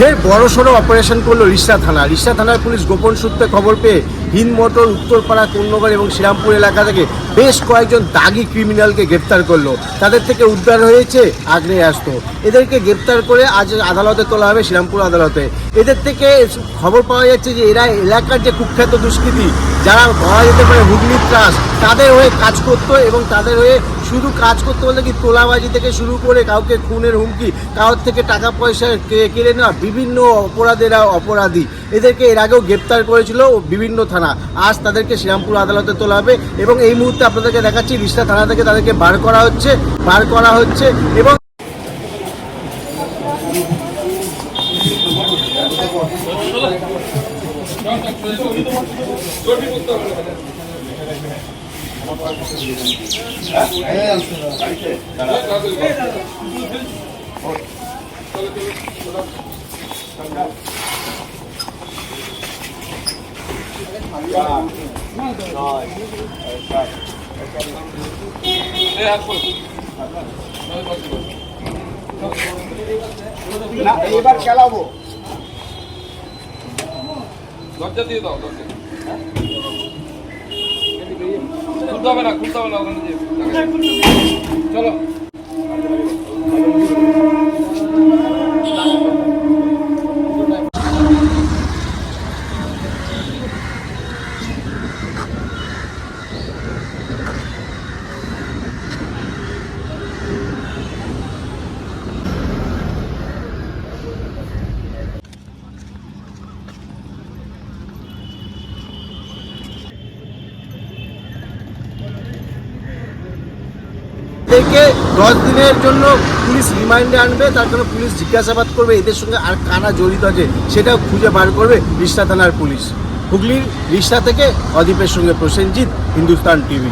ফের বড়সড় অপারেশন করলো রিষ্টা থানা। রিষ্টা থানার পুলিশ গোপন সূত্রে খবর পেয়ে হিন্দমোটর, উত্তরপাড়া, কন্যগড় এবং শ্রীরামপুর এলাকা থেকে বেশ কয়েকজন দাগি ক্রিমিনালকে গ্রেপ্তার করলো। তাদের থেকে উদ্ধার হয়েছে আগ্নেয়াস্ত্র। এদেরকে গ্রেপ্তার করে আজ আদালতে তোলা হবে, শ্রীরামপুর আদালতে। এদের থেকে খবর পাওয়া যাচ্ছে যে এরা এলাকার যে কুখ্যাত দুষ্কৃতী, যারা বলা যেতে পারে হুগলির ত্রাস, তাদের হয়ে কাজ করতো এবং তাদের হয়ে শুধু কাজ করতে বলতে কি তোলাবাজি থেকে শুরু করে কাউকে খুনের হুমকি, কারোর থেকে টাকা পয়সা কেড়ে নেওয়া, বিভিন্ন অপরাধী। এদেরকে এর আগেও গ্রেপ্তার করেছিল বিভিন্ন থানা। আজ তাদেরকে শ্রীরামপুর আদালতে তোলা হবে এবং এই মুহূর্তে আপনাদেরকে দেখাচ্ছি রিষ্টা থানা থেকে তাদেরকে বার করা হচ্ছে এবং এবার খেলাবো। দরজা দিয়ে দাও, দরজা খুলতে হবে না ওখানে দিয়ে চলো। এদেরকে 10 দিনের জন্য পুলিশ রিমান্ডে আনবে, তার জন্য পুলিশ জিজ্ঞাসাবাদ করবে এদের সঙ্গে আর কারা জড়িত আছে সেটাও খুঁজে বার করবে রিষ্টা থানার পুলিশ। হুগলির রিষ্টা থেকে অদীপের সঙ্গে প্রসেনজিৎ, হিন্দুস্তান টিভি।